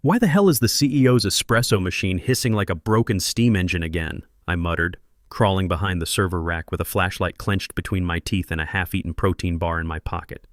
Why the hell is the CEO's espresso machine hissing like a broken steam engine again? I muttered, crawling behind the server rack with a flashlight clenched between my teeth and a half-eaten protein bar in my pocket.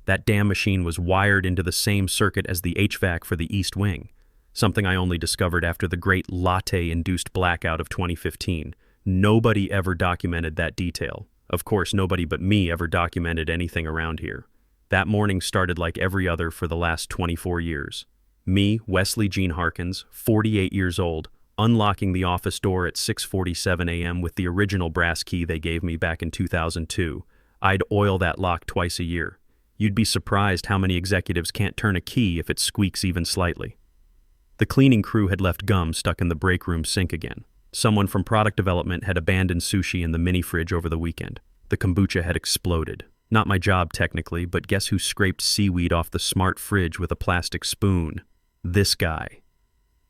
That damn machine was wired into the same circuit as the HVAC for the East Wing, something I only discovered after the great latte-induced blackout of 2015. Nobody ever documented that detail. Of course, nobody but me ever documented anything around here. That morning started like every other for the last 24 years. Me, Wesley Gene Harkins, 48 years old, unlocking the office door at 6:47 a.m. with the original brass key they gave me back in 2002. I'd oil that lock twice a year. You'd be surprised how many executives can't turn a key if it squeaks even slightly. The cleaning crew had left gum stuck in the break room sink again. Someone from product development had abandoned sushi in the mini fridge over the weekend. The kombucha had exploded. Not my job technically, but guess who scraped seaweed off the smart fridge with a plastic spoon? This guy.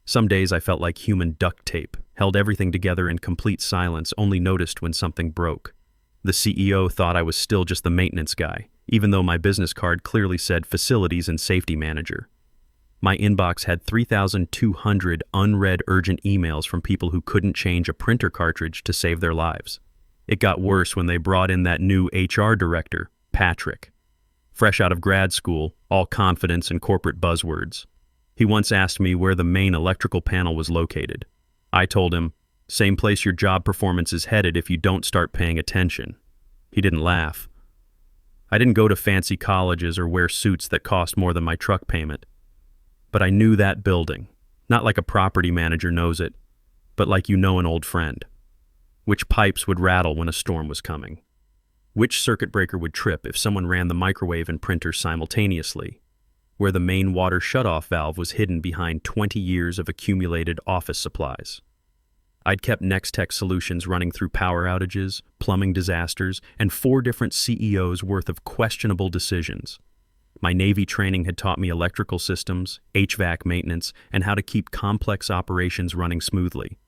Some days I felt like human duct tape, held everything together in complete silence, only noticed when something broke. The CEO thought I was still just the maintenance guy, even though my business card clearly said facilities and safety manager. My inbox had 3,200 unread urgent emails from people who couldn't change a printer cartridge to save their lives. It got worse when they brought in that new HR director, Patrick. Fresh out of grad school, all confidence and corporate buzzwords. He once asked me where the main electrical panel was located. I told him, same place your job performance is headed if you don't start paying attention. He didn't laugh. I didn't go to fancy colleges or wear suits that cost more than my truck payment. But I knew that building, not like a property manager knows it, but like you know an old friend. Which pipes would rattle when a storm was coming? Which circuit breaker would trip if someone ran the microwave and printer simultaneously? Where the main water shutoff valve was hidden behind 20 years of accumulated office supplies. I'd kept Nextech solutions running through power outages, plumbing disasters, and 4 different CEOs worth of questionable decisions. My Navy training had taught me electrical systems, HVAC maintenance, and how to keep complex operations running smoothly.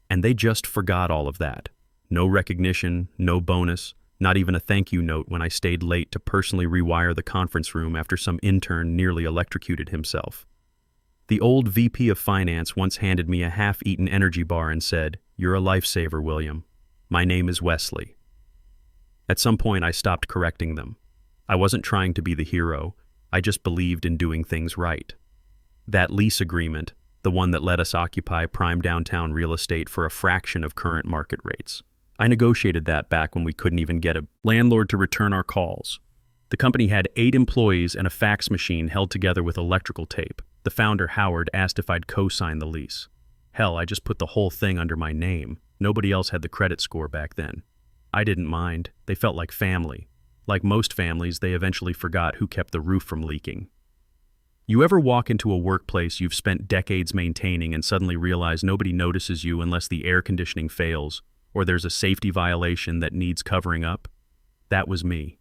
And they just forgot all of that. No recognition, no bonus, not even a thank you note when I stayed late to personally rewire the conference room after some intern nearly electrocuted himself. The old VP of Finance once handed me a half-eaten energy bar and said, "You're a lifesaver, William. My name is Wesley." At some point I stopped correcting them. I wasn't trying to be the hero, I just believed in doing things right. That lease agreement, the one that let us occupy prime downtown real estate for a fraction of current market rates. I negotiated that back when we couldn't even get a landlord to return our calls. The company had 8 employees and a fax machine held together with electrical tape. The founder, Howard, asked if I'd co-sign the lease. Hell, I just put the whole thing under my name. Nobody else had the credit score back then. I didn't mind. They felt like family. Like most families, they eventually forgot who kept the roof from leaking. You ever walk into a workplace you've spent decades maintaining and suddenly realize nobody notices you unless the air conditioning fails, or there's a safety violation that needs covering up? That was me.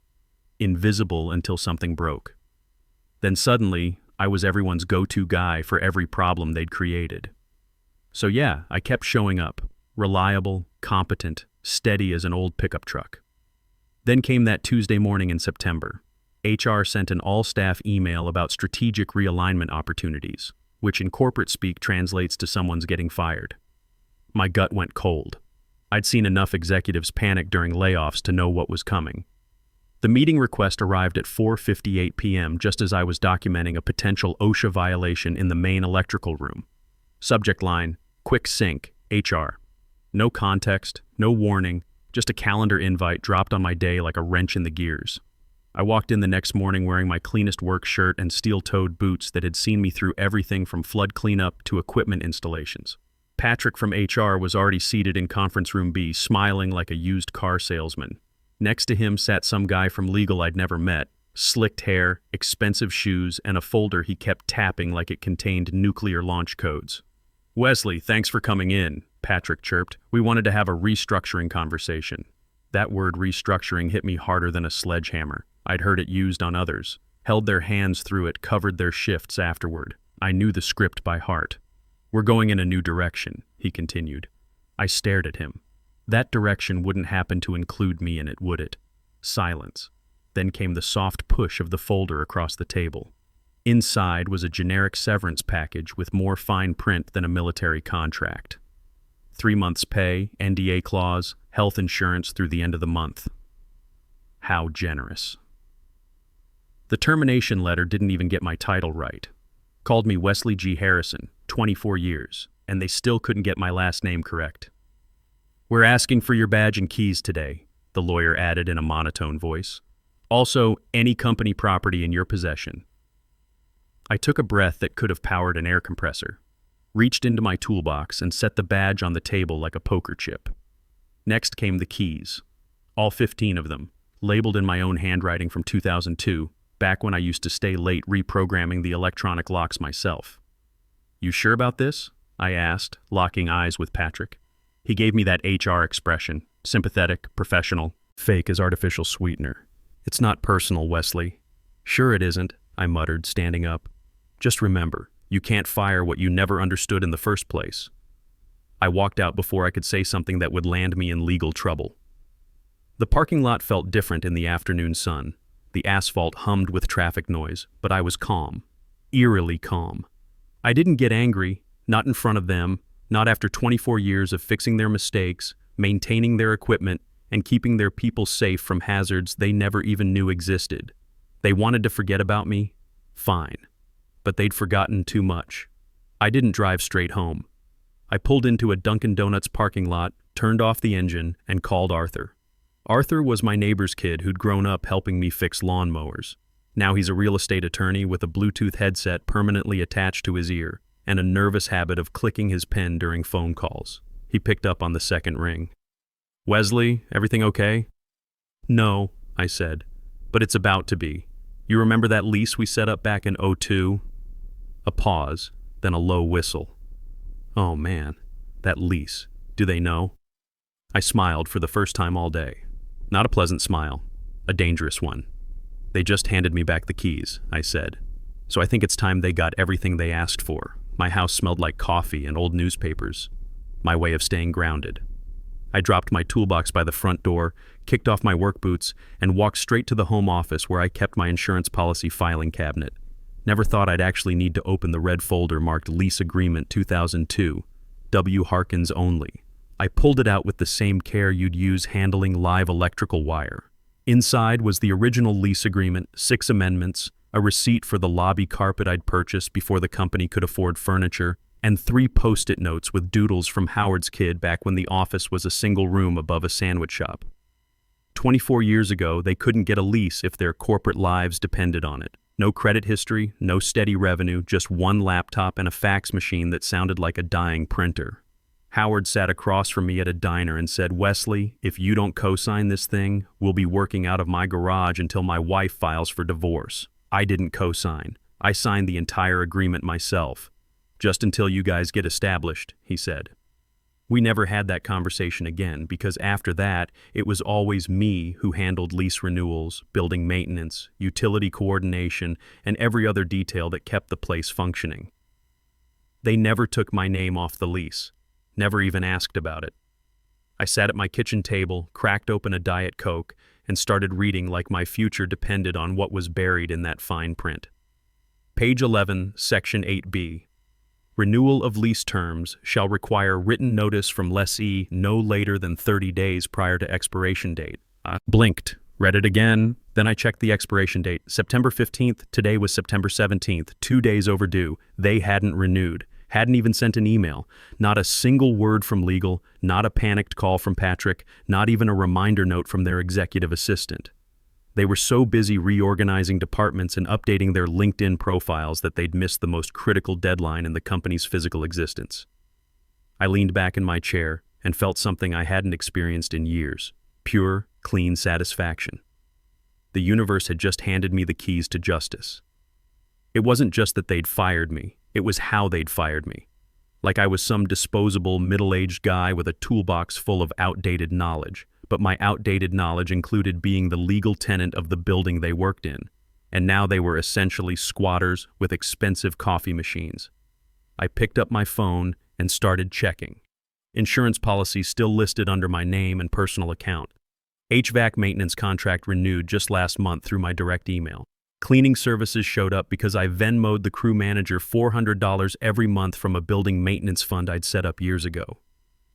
Invisible until something broke. Then suddenly, I was everyone's go-to guy for every problem they'd created. So yeah, I kept showing up. Reliable, competent, steady as an old pickup truck. Then came that Tuesday morning in September. HR sent an all-staff email about strategic realignment opportunities, which in corporate speak translates to someone's getting fired. My gut went cold. I'd seen enough executives panic during layoffs to know what was coming. The meeting request arrived at 4:58 p.m. just as I was documenting a potential OSHA violation in the main electrical room. Subject line, quick sync, HR. No context, no warning, just a calendar invite dropped on my day like a wrench in the gears. I walked in the next morning wearing my cleanest work shirt and steel-toed boots that had seen me through everything from flood cleanup to equipment installations. Patrick from HR was already seated in conference room B, smiling like a used car salesman. Next to him sat some guy from legal I'd never met, slicked hair, expensive shoes, and a folder he kept tapping like it contained nuclear launch codes. "Wesley, thanks for coming in," Patrick chirped. "We wanted to have a restructuring conversation." That word restructuring hit me harder than a sledgehammer. I'd heard it used on others, held their hands through it, covered their shifts afterward. I knew the script by heart. "We're going in a new direction," he continued. I stared at him. That direction wouldn't happen to include me in it, would it? Silence. Then came the soft push of the folder across the table. Inside was a generic severance package with more fine print than a military contract. 3 months' pay, NDA clause, health insurance through the end of the month. How generous. The termination letter didn't even get my title right. Called me Wesley G. Harrison, 24 years, and they still couldn't get my last name correct. "We're asking for your badge and keys today," the lawyer added in a monotone voice. "Also, any company property in your possession." I took a breath that could have powered an air compressor, reached into my toolbox and set the badge on the table like a poker chip. Next came the keys, all 15 of them, labeled in my own handwriting from 2002, back when I used to stay late reprogramming the electronic locks myself. "You sure about this?" I asked, locking eyes with Patrick. He gave me that HR expression, sympathetic, professional, fake as artificial sweetener. "It's not personal, Wesley." "Sure it isn't," I muttered, standing up. "Just remember, you can't fire what you never understood in the first place." I walked out before I could say something that would land me in legal trouble. The parking lot felt different in the afternoon sun. The asphalt hummed with traffic noise, but I was calm, eerily calm. I didn't get angry, not in front of them, not after 24 years of fixing their mistakes, maintaining their equipment, and keeping their people safe from hazards they never even knew existed. They wanted to forget about me? Fine. But they'd forgotten too much. I didn't drive straight home. I pulled into a Dunkin' Donuts parking lot, turned off the engine, and called Arthur. Arthur was my neighbor's kid who'd grown up helping me fix lawnmowers. Now he's a real estate attorney with a Bluetooth headset permanently attached to his ear and a nervous habit of clicking his pen during phone calls. He picked up on the second ring. "Wesley, everything okay?" "No," I said, "but it's about to be. You remember that lease we set up back in '02? A pause, then a low whistle. "Oh man, that lease. Do they know?" I smiled for the first time all day. Not a pleasant smile, a dangerous one. "They just handed me back the keys," I said. "So I think it's time they got everything they asked for." My house smelled like coffee and old newspapers. My way of staying grounded. I dropped my toolbox by the front door, kicked off my work boots, and walked straight to the home office where I kept my insurance policy filing cabinet. Never thought I'd actually need to open the red folder marked Lease Agreement 2002, W. Harkins only. I pulled it out with the same care you'd use handling live electrical wire. Inside was the original lease agreement, 6 amendments, a receipt for the lobby carpet I'd purchased before the company could afford furniture, and 3 post-it notes with doodles from Howard's kid back when the office was a single room above a sandwich shop. 24 years ago, they couldn't get a lease if their corporate lives depended on it. No credit history, no steady revenue, just one laptop and a fax machine that sounded like a dying printer. Howard sat across from me at a diner and said, "Wesley, if you don't co-sign this thing, we'll be working out of my garage until my wife files for divorce." I didn't co-sign. I signed the entire agreement myself. "Just until you guys get established," he said. We never had that conversation again because after that, it was always me who handled lease renewals, building maintenance, utility coordination, and every other detail that kept the place functioning. They never took my name off the lease, never even asked about it. I sat at my kitchen table, cracked open a Diet Coke, and started reading like my future depended on what was buried in that fine print. Page 11, Section 8B. Renewal of lease terms shall require written notice from lessee no later than 30 days prior to expiration date. I blinked, read it again, then I checked the expiration date. September 15th, today was September 17th, 2 days overdue. They hadn't renewed, hadn't even sent an email. Not a single word from legal, not a panicked call from Patrick, not even a reminder note from their executive assistant. They were so busy reorganizing departments and updating their LinkedIn profiles that they'd missed the most critical deadline in the company's physical existence. I leaned back in my chair and felt something I hadn't experienced in years, pure, clean satisfaction. The universe had just handed me the keys to justice. It wasn't just that they'd fired me, it was how they'd fired me. Like I was some disposable, middle-aged guy with a toolbox full of outdated knowledge. But my outdated knowledge included being the legal tenant of the building they worked in, and now they were essentially squatters with expensive coffee machines. I picked up my phone and started checking. Insurance policy still listed under my name and personal account. HVAC maintenance contract renewed just last month through my direct email. Cleaning services showed up because I Venmo'd the crew manager $400 every month from a building maintenance fund I'd set up years ago.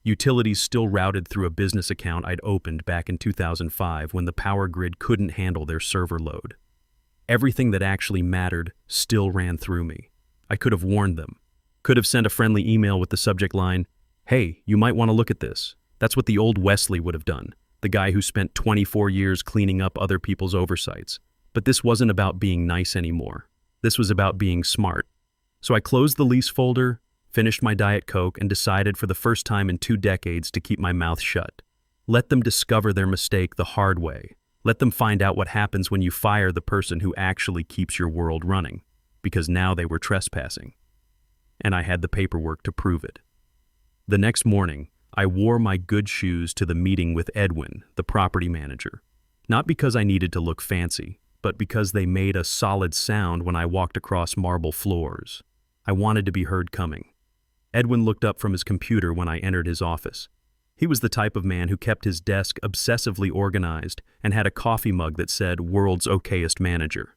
Utilities still routed through a business account I'd opened back in 2005 when the power grid couldn't handle their server load. Everything that actually mattered still ran through me. I could have warned them. Could have sent a friendly email with the subject line, "Hey, you might want to look at this." That's what the old Wesley would have done, the guy who spent 24 years cleaning up other people's oversights. But this wasn't about being nice anymore. This was about being smart. So I closed the lease folder, finished my Diet Coke, and decided for the first time in 2 decades to keep my mouth shut. Let them discover their mistake the hard way. Let them find out what happens when you fire the person who actually keeps your world running, because now they were trespassing. And I had the paperwork to prove it. The next morning, I wore my good shoes to the meeting with Edwin, the property manager. Not because I needed to look fancy, but because they made a solid sound when I walked across marble floors. I wanted to be heard coming. Edwin looked up from his computer when I entered his office. He was the type of man who kept his desk obsessively organized and had a coffee mug that said "World's Okayest Manager."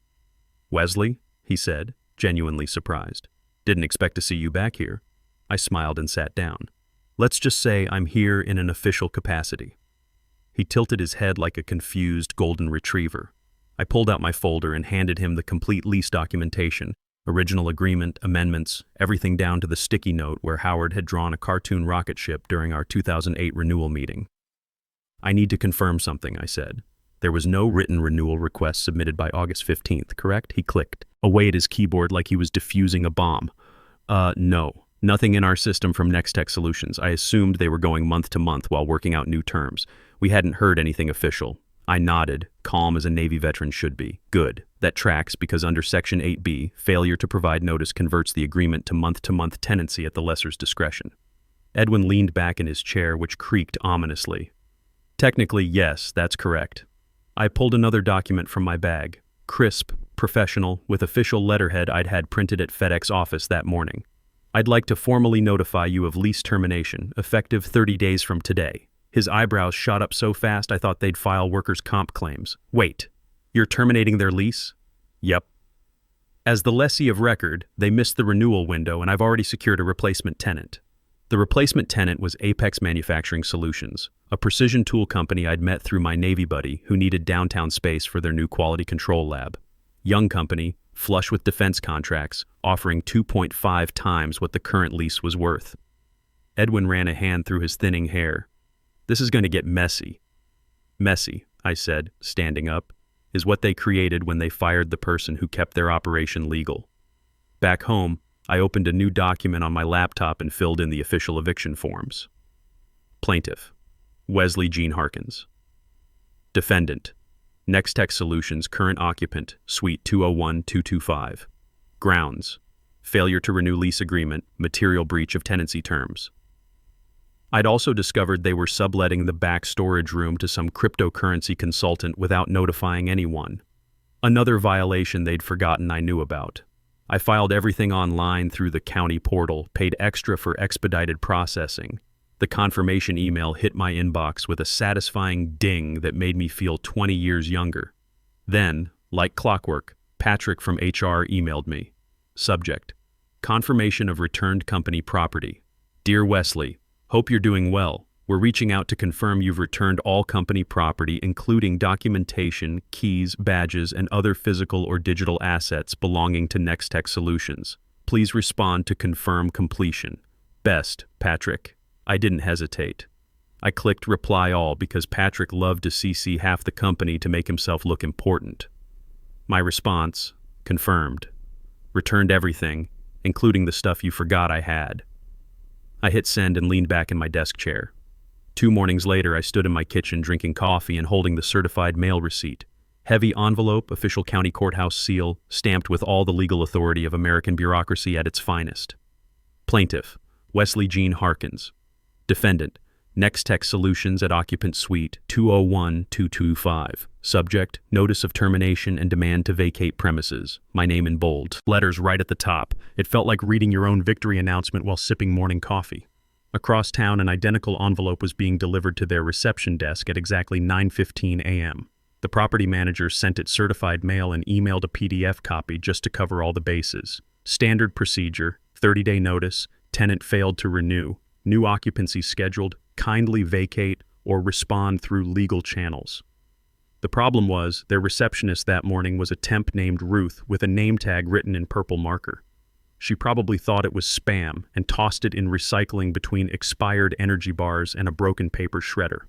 "Wesley," he said, genuinely surprised. "Didn't expect to see you back here." I smiled and sat down. "Let's just say I'm here in an official capacity." He tilted his head like a confused golden retriever. I pulled out my folder and handed him the complete lease documentation, original agreement, amendments, everything down to the sticky note where Howard had drawn a cartoon rocket ship during our 2008 renewal meeting. "I need to confirm something," I said. "There was no written renewal request submitted by August 15th, correct?" He clicked away at his keyboard like he was defusing a bomb. No. Nothing in our system from Nextech Solutions. I assumed they were going month to month while working out new terms. We hadn't heard anything official." I nodded, calm as a Navy veteran should be. "Good. That tracks because under Section 8B, failure to provide notice converts the agreement to month-to-month tenancy at the lessor's discretion." Edwin leaned back in his chair, which creaked ominously. "Technically, yes, that's correct." I pulled another document from my bag. Crisp, professional, with official letterhead I'd had printed at FedEx office that morning. "I'd like to formally notify you of lease termination, effective 30 days from today." His eyebrows shot up so fast I thought they'd file workers' comp claims. "Wait, you're terminating their lease?" "Yep." As the lessee of record, they missed the renewal window and I've already secured a replacement tenant. The replacement tenant was Apex Manufacturing Solutions, a precision tool company I'd met through my Navy buddy who needed downtown space for their new quality control lab. Young company, flush with defense contracts, offering 2.5 times what the current lease was worth. Edwin ran a hand through his thinning hair. "This is going to get messy." "Messy," I said, standing up, "is what they created when they fired the person who kept their operation legal." Back home, I opened a new document on my laptop and filled in the official eviction forms. Plaintiff: Wesley Gene Harkins. Defendant: Nextech Solutions current occupant, Suite 201-225. Grounds: failure to renew lease agreement, material breach of tenancy terms. I'd also discovered they were subletting the back storage room to some cryptocurrency consultant without notifying anyone. Another violation they'd forgotten I knew about. I filed everything online through the county portal, paid extra for expedited processing. The confirmation email hit my inbox with a satisfying ding that made me feel 20 years younger. Then, like clockwork, Patrick from HR emailed me. Subject: confirmation of returned company property. Dear Wesley, hope you're doing well. We're reaching out to confirm you've returned all company property, including documentation, keys, badges, and other physical or digital assets belonging to Nextech Solutions. Please respond to confirm completion. Best, Patrick. I didn't hesitate. I clicked reply all because Patrick loved to CC half the company to make himself look important. My response: confirmed. Returned everything, including the stuff you forgot I had. I hit send and leaned back in my desk chair. 2 mornings later, I stood in my kitchen drinking coffee and holding the certified mail receipt. Heavy envelope, official county courthouse seal, stamped with all the legal authority of American bureaucracy at its finest. Plaintiff: Wesley Gene Harkins. Defendant: Nextech Solutions at Occupant Suite 201-225. Subject: notice of termination and demand to vacate premises. My name in bold letters right at the top. It felt like reading your own victory announcement while sipping morning coffee. Across town, an identical envelope was being delivered to their reception desk at exactly 9:15 a.m. The property manager sent it certified mail and emailed a PDF copy just to cover all the bases. Standard procedure, 30-day notice, tenant failed to renew, new occupancy scheduled, kindly vacate or respond through legal channels. The problem was, their receptionist that morning was a temp named Ruth with a name tag written in purple marker. She probably thought it was spam and tossed it in recycling between expired energy bars and a broken paper shredder.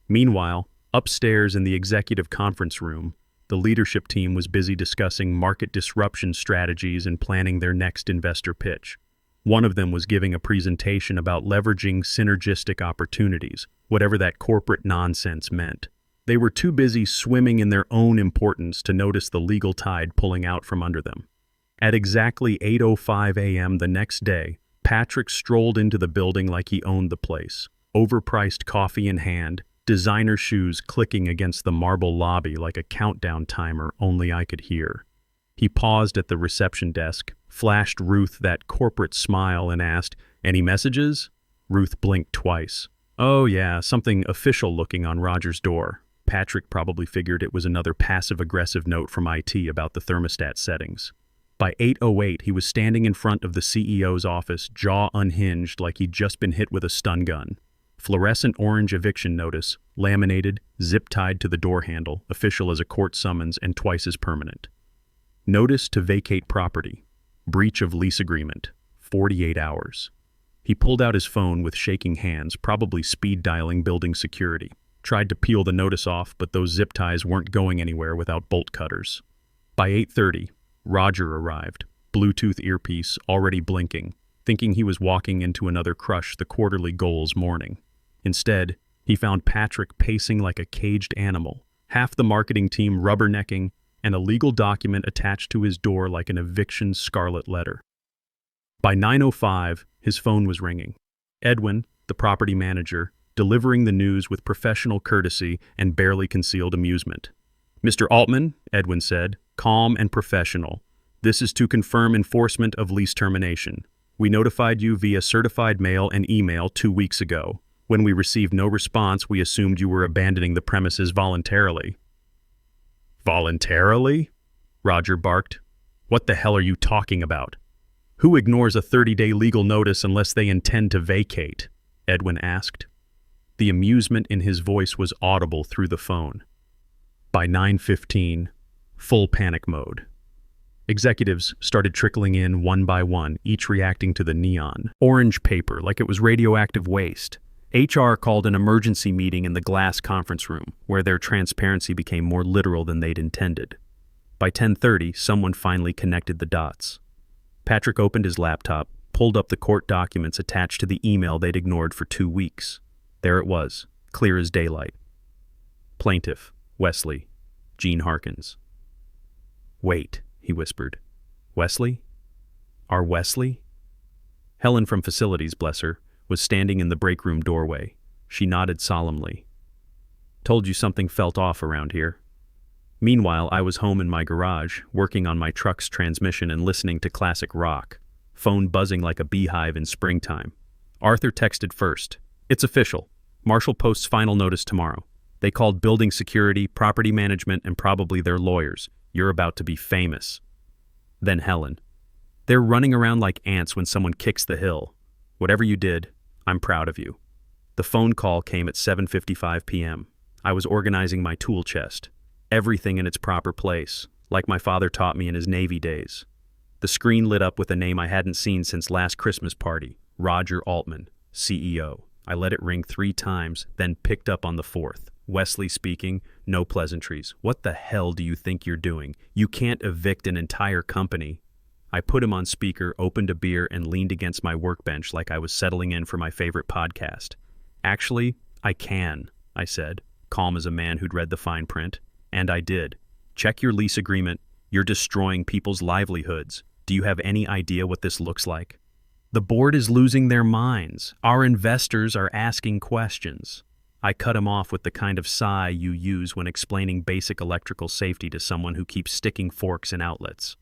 Meanwhile, upstairs in the executive conference room, the leadership team was busy discussing market disruption strategies and planning their next investor pitch. One of them was giving a presentation about leveraging synergistic opportunities, whatever that corporate nonsense meant. They were too busy swimming in their own importance to notice the legal tide pulling out from under them. At exactly 8:05 a.m. the next day, Patrick strolled into the building like he owned the place, overpriced coffee in hand, designer shoes clicking against the marble lobby like a countdown timer only I could hear. He paused at the reception desk, flashed Ruth that corporate smile and asked, "Any messages?" Ruth blinked twice. "Oh yeah, something official looking on Roger's door." Patrick probably figured it was another passive-aggressive note from IT about the thermostat settings. By 8:08, he was standing in front of the CEO's office, jaw unhinged like he'd just been hit with a stun gun. Fluorescent orange eviction notice, laminated, zip-tied to the door handle, official as a court summons and twice as permanent. Notice to vacate property. Breach of lease agreement. 48 hours. He pulled out his phone with shaking hands, probably speed-dialing building security. Tried to peel the notice off, but those zip ties weren't going anywhere without bolt cutters. By 8:30, Roger arrived, Bluetooth earpiece already blinking, thinking he was walking into another crush the quarterly goals morning. Instead, he found Patrick pacing like a caged animal, half the marketing team rubbernecking, and a legal document attached to his door like an eviction scarlet letter. By 9:05, his phone was ringing. Edwin, the property manager, delivering the news with professional courtesy and barely concealed amusement. "Mr. Altman," Edwin said, calm and professional, "this is to confirm enforcement of lease termination. We notified you via certified mail and email 2 weeks ago. When we received no response, we assumed you were abandoning the premises voluntarily." "Voluntarily?" Roger barked. "What the hell are you talking about? Who ignores a 30-day legal notice unless they intend to vacate?" Edwin asked. The amusement in his voice was audible through the phone. By 9:15, full panic mode. Executives started trickling in one by one, each reacting to the neon orange paper like it was radioactive waste. HR called an emergency meeting in the glass conference room, where their transparency became more literal than they'd intended. By 10:30, someone finally connected the dots. Patrick opened his laptop, pulled up the court documents attached to the email they'd ignored for 2 weeks. There it was, clear as daylight. Plaintiff, Wesley, Gene Harkins. "Wait," he whispered. "Wesley? Our Wesley?" Helen from facilities, bless her, was standing in the break room doorway. She nodded solemnly. "Told you something felt off around here." Meanwhile, I was home in my garage, working on my truck's transmission and listening to classic rock, phone buzzing like a beehive in springtime. Arthur texted first. "It's official. Marshall posts final notice tomorrow. They called building security, property management, and probably their lawyers. You're about to be famous." Then Helen. "They're running around like ants when someone kicks the hill. Whatever you did, I'm proud of you." The phone call came at 7:55 p.m. I was organizing my tool chest. Everything in its proper place, like my father taught me in his Navy days. The screen lit up with a name I hadn't seen since last Christmas party, Roger Altman, CEO. I let it ring 3 times, then picked up on the 4th. Wesley speaking, no pleasantries. "What the hell do you think you're doing? You can't evict an entire company." I put him on speaker, opened a beer, and leaned against my workbench like I was settling in for my favorite podcast. "Actually, I can," I said, calm as a man who'd read the fine print. And I did. "Check your lease agreement. You're destroying people's livelihoods. Do you have any idea what this looks like? The board is losing their minds. Our investors are asking questions." I cut him off with the kind of sigh you use when explaining basic electrical safety to someone who keeps sticking forks in outlets.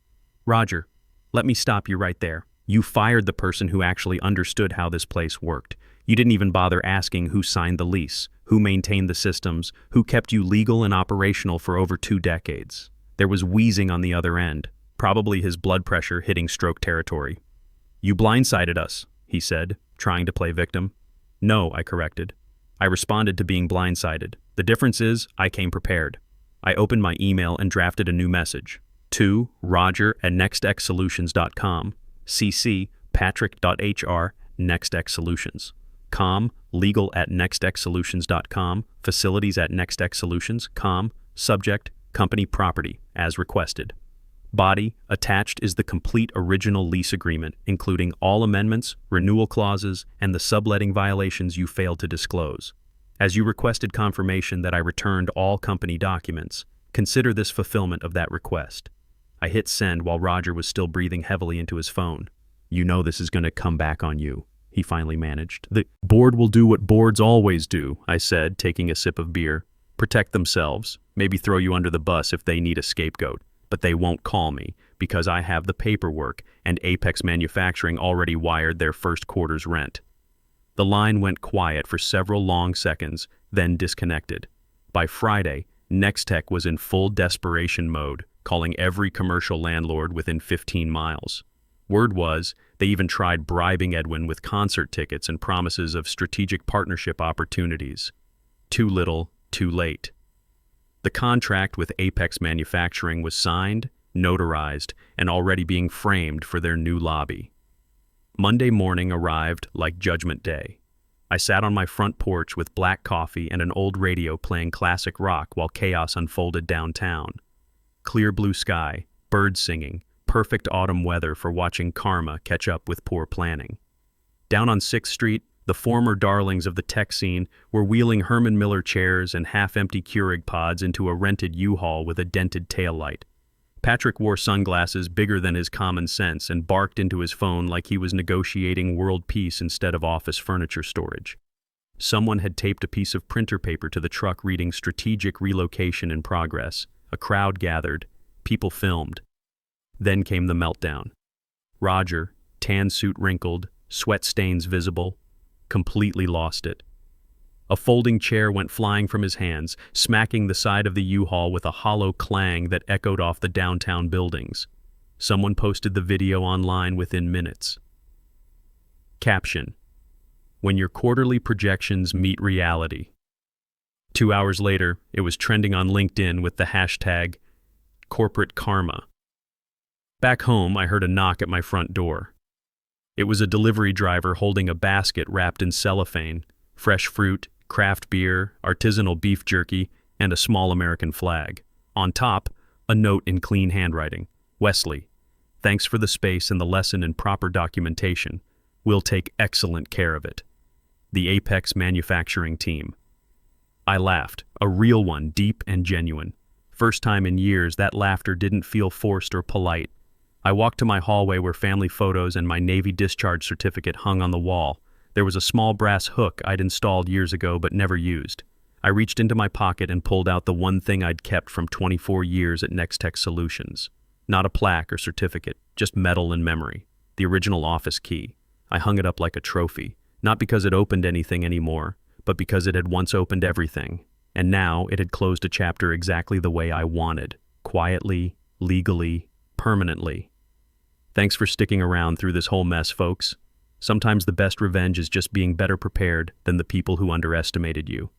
"Roger, let me stop you right there. You fired the person who actually understood how this place worked. You didn't even bother asking who signed the lease, who maintained the systems, who kept you legal and operational for over 2 decades. There was wheezing on the other end, probably his blood pressure hitting stroke territory. "You blindsided us," he said, trying to play victim. "No," I corrected. I responded to being blindsided. The difference is, I came prepared. I opened my email and drafted a new message. To Roger@nextxsolutions.com, CC Patrick.HR, NextXSolutions. Legal@nextxsolutions.com, facilities@nextxsolutions.com, subject, company property, as requested. Body, attached is the complete original lease agreement, including all amendments, renewal clauses, and the subletting violations you failed to disclose. As you requested confirmation that I returned all company documents, consider this fulfillment of that request. I hit send while Roger was still breathing heavily into his phone. "You know this is going to come back on you," he finally managed. "The board will do what boards always do," I said, taking a sip of beer. "Protect themselves, maybe throw you under the bus if they need a scapegoat. But they won't call me, because I have the paperwork and Apex Manufacturing already wired their first quarter's rent." The line went quiet for several long seconds, then disconnected. By Friday, Nextech was in full desperation mode, calling every commercial landlord within 15 miles. Word was, they even tried bribing Edwin with concert tickets and promises of strategic partnership opportunities. Too little, too late. The contract with Apex Manufacturing was signed, notarized, and already being framed for their new lobby. Monday morning arrived like Judgment Day. I sat on my front porch with black coffee and an old radio playing classic rock while chaos unfolded downtown. Clear blue sky, birds singing, perfect autumn weather for watching karma catch up with poor planning. Down on 6th Street, the former darlings of the tech scene were wheeling Herman Miller chairs and half-empty Keurig pods into a rented U-Haul with a dented taillight. Patrick wore sunglasses bigger than his common sense and barked into his phone like he was negotiating world peace instead of office furniture storage. Someone had taped a piece of printer paper to the truck reading "Strategic Relocation in Progress." A crowd gathered. People filmed. Then came the meltdown. Roger, tan suit wrinkled, sweat stains visible, completely lost it. A folding chair went flying from his hands, smacking the side of the U-Haul with a hollow clang that echoed off the downtown buildings. Someone posted the video online within minutes. Caption: "When your quarterly projections meet reality." 2 hours later, it was trending on LinkedIn with the hashtag corporate karma. Back home, I heard a knock at my front door. It was a delivery driver holding a basket wrapped in cellophane, fresh fruit, craft beer, artisanal beef jerky, and a small American flag. On top, a note in clean handwriting. "Wesley, thanks for the space and the lesson in proper documentation. We'll take excellent care of it. The Apex Manufacturing Team." I laughed, a real one, deep and genuine. First time in years that laughter didn't feel forced or polite. I walked to my hallway where family photos and my Navy discharge certificate hung on the wall. There was a small brass hook I'd installed years ago but never used. I reached into my pocket and pulled out the one thing I'd kept from 24 years at Nextech Solutions. Not a plaque or certificate, just metal and memory. The original office key. I hung it up like a trophy, not because it opened anything anymore, but because it had once opened everything. And now it had closed a chapter exactly the way I wanted, quietly, legally, permanently. Thanks for sticking around through this whole mess, folks. Sometimes the best revenge is just being better prepared than the people who underestimated you.